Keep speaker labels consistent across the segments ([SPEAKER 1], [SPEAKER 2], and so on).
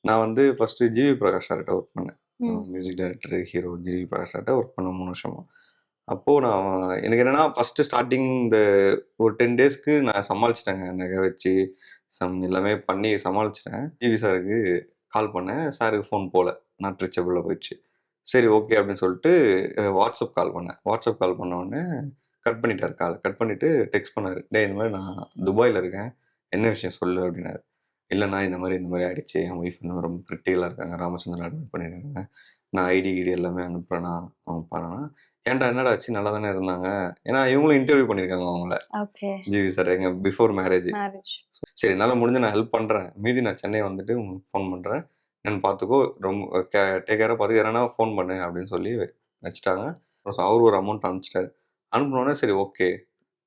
[SPEAKER 1] நான் வந்து first GV Prakash சார்கிட்ட ஒர்க் பண்ணேன்.
[SPEAKER 2] ம்.
[SPEAKER 1] Music director, hero GV Prakash சார்கிட்ட ஒர்க் பண்ணேன் 3 வருஷமா. அப்போ நான் எனக்கு என்னன்னா, ஃபர்ஸ்ட்டு ஸ்டார்ட்டிங் இந்த ஒரு 10 டேஸ்க்கு நான் சமாளிச்சுட்டேங்க. நகை வச்சு, எல்லாமே பண்ணி சமாளிச்சுட்டேன். ஜிவி சாருக்கு கால் பண்ணேன். சாருக்கு ஃபோன் போல. நாட் ரீச்சபிள்ல போயிடுச்சு. சரி ஓகே அப்படின்னு சொல்லிட்டு வாட்ஸ்அப் கால் பண்ணேன். வாட்ஸ்அப் கால் பண்ண உடனே கட் பண்ணிட்டாரு கால். கட் பண்ணிட்டு டெக்ஸ்ட் பண்ணாரு. "டேய் இந்த மாரி நான் துபாய்ல இருக்கேன். என்ன விஷயம் சொல்லு" அப்படின்னாரு. "இல்லண்ணா இந்த மாரி ஆயிடுச்சு. என் ஒய்ஃப் இன்னும் ரொம்ப கிரிட்டிகலா இருக்காங்க. ராமச்சந்திரன்ல அட்மிட் பண்ணியிருக்காங்க. நான் ஐடி கிடி எல்லாமே அனுப்புறேண்ணா." அவன் பண்ணானா, "ஏன்டா என்னடா ஆச்சு? நல்லா தானே இருந்தாங்க." ஏன்னா இவங்களும் இன்டர்வியூ பண்ணியிருக்காங்க அவங்கள.
[SPEAKER 2] ஓகே.
[SPEAKER 1] ஜிவி சார் எங்க பிஃபோர் மேரேஜ்.
[SPEAKER 2] மேரேஜ்.
[SPEAKER 1] சரி என்னால முடிஞ்ச நான் ஹெல்ப் பண்றேன். மீதி நான் சென்னை வந்துட்டு உங்களுக்கு ஃபோன் பண்றேன். என்னன்னு பார்த்துக்கோ. ரொம்ப டேக் கேரா பார்த்துக்கோ. எதனா ஃபோன் பண்ணு அப்படின்னு சொல்லி வச்சுட்டாங்க. அவரு ஒரு அமௌண்ட் அனுப்பிச்சுட்டாரு. அனுப்புனோனே சரி ஓகே.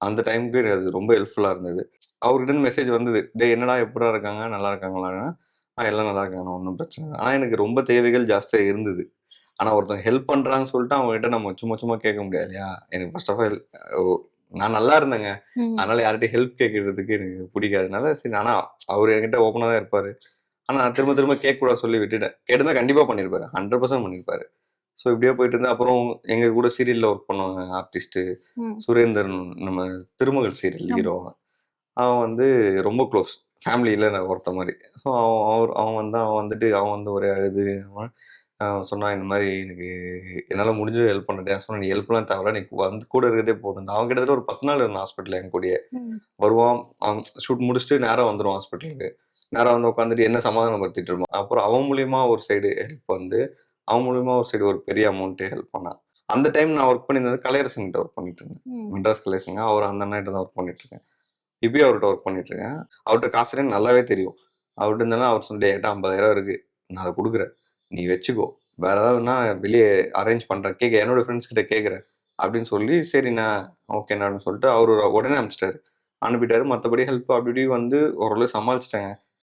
[SPEAKER 1] அந்த டைமுக்கு எனக்கு அது ரொம்ப ஹெல்ப்ஃபுல்லா இருந்தது. அவர்கிட்டருந்து மெசேஜ் வந்தது. "டேய் என்னடா எப்புட்றா இருக்காங்க? நல்லா இருக்காங்களான்னா?" எல்லாம் நல்லா இருக்காங்கண்ணா. ஒண்ணும் பிரச்சனை இல்ல." ஆனா எனக்கு ரொம்ப தேவைகள் ஜாஸ்தியா இருந்தது. ஆனா ஒருத்தவங்க ஹெல்ப் பண்றாங்கன்னு சொல்லிட்டு அவங்ககிட்ட நம்ம சும்மா சும்மா கேட்க முடியாது இல்லையா? எனக்கு ஃபர்ஸ்ட் ஆஃப் ஆல் நான் நல்லா இருந்தேங்க.
[SPEAKER 2] ம்.
[SPEAKER 1] அதனால யார்ட்டயும் ஹெல்ப் கேட்கறதுக்கு எனக்கு பிடிக்காதனால, சரி ஆனா அவரு என்கிட்ட ஓப்பனா தான் இருப்பாரு. ஆனா நான் திரும்ப திரும்ப கேட்கக்கூடாதுன்னு சொல்லி விட்டுட்டேன். கேட்டிருந்தா கண்டிப்பா பண்ணியிருப்பாரு. 100% பண்ணியிருப்பாரு. ஸோ இப்படியே போயிட்டு இருந்தது. அப்புறம் எங்க கூட சீரியல்ல ஒர்க் பண்ணுவாங்க ஆர்டிஸ்ட்டு
[SPEAKER 2] ம்.
[SPEAKER 1] சுரேந்தர்ன் நம்ம திருமகள் சீரியல்
[SPEAKER 2] ஆமா.
[SPEAKER 1] ஹீரோ அவன். அவன் வந்து ரொம்ப க்ளோஸ். ஃபேமிலில நான் ஒருத்த மாரி. ஸோ அவன் வந்துட்டு அவன் வந்து ஒரே அழுது சொன்னான் இந்த மாரி எனக்கு என்னால முடிஞ்சது ஹெல்ப் பண்ணிட்டேன். நான் சொன்னேன், "நீ ஹெல்ப்லாம் தேவையில்ல. நீ வந்து கூட இருக்கிறதே போதும்டா." அவன் கிட்டத்தட்ட ஒரு 10 நாள் இருந்தான் ஹாஸ்பிட்டல்ல என் கூடயே.
[SPEAKER 2] ம்.
[SPEAKER 1] வருவான், அவன் ஷூட் முடிச்சுட்டு நேரா வந்துருவான் ஹாஸ்பிட்டலுக்கு. நேரா வந்து உட்காந்துட்டு என்ன சமாதானப்படுத்திட்டு இருப்பான். அப்புறம் அவன் மூலியமா ஒரு சைடு ஹெல்ப் வந்து, அவன் மூலியமா ஒரு சைடு ஒரு பெரிய அமௌண்ட் ஹெல்ப் பண்ணான். அந்த டைம் நான் ஒர்க் பண்ணியிருந்தது கலையரசன் கிட்ட ஒர்க் பண்ணிட்டு இருந்தேன்.
[SPEAKER 2] ம்.
[SPEAKER 1] மெட்ராஸ் கலையரசன்ங்க. அவர் அந்த அண்ணாகிட்ட தான் ஒர்க் பண்ணிட்டு இருக்கேன். இப்பயும் அவர்ட்ட ஒர்க் பண்ணிட்டு இருக்கேன். அவர்ட்ட காசு இல்லன்னு நல்லாவே தெரியும். அவர்ட்ட இருந்தாலும் அவர் சொன்னாரு, "என்கிட்ட 50,000 இருக்கு. நான் அத குடுக்குறேன். நீ வச்சுக்கோ. வேற ஏதாவதுன்னா வெளிய அரேஞ்ச் பண்றேன். என்னோட ஃப்ரெண்ட்ஸ் கிட்ட கேட்கிறேன்." அப்படின்னு சொல்லி, சரிண்ணா, ஓகேண்ணான்னு சொல்லிட்டு அவரு உடனே அனுப்பிச்சுட்டாரு. அனுப்பிட்டாரு. மத்தபடி ஹெல்ப் அப்படி இப்படி வந்து ஓரளவு சமாளிச்சுட்டேங்க.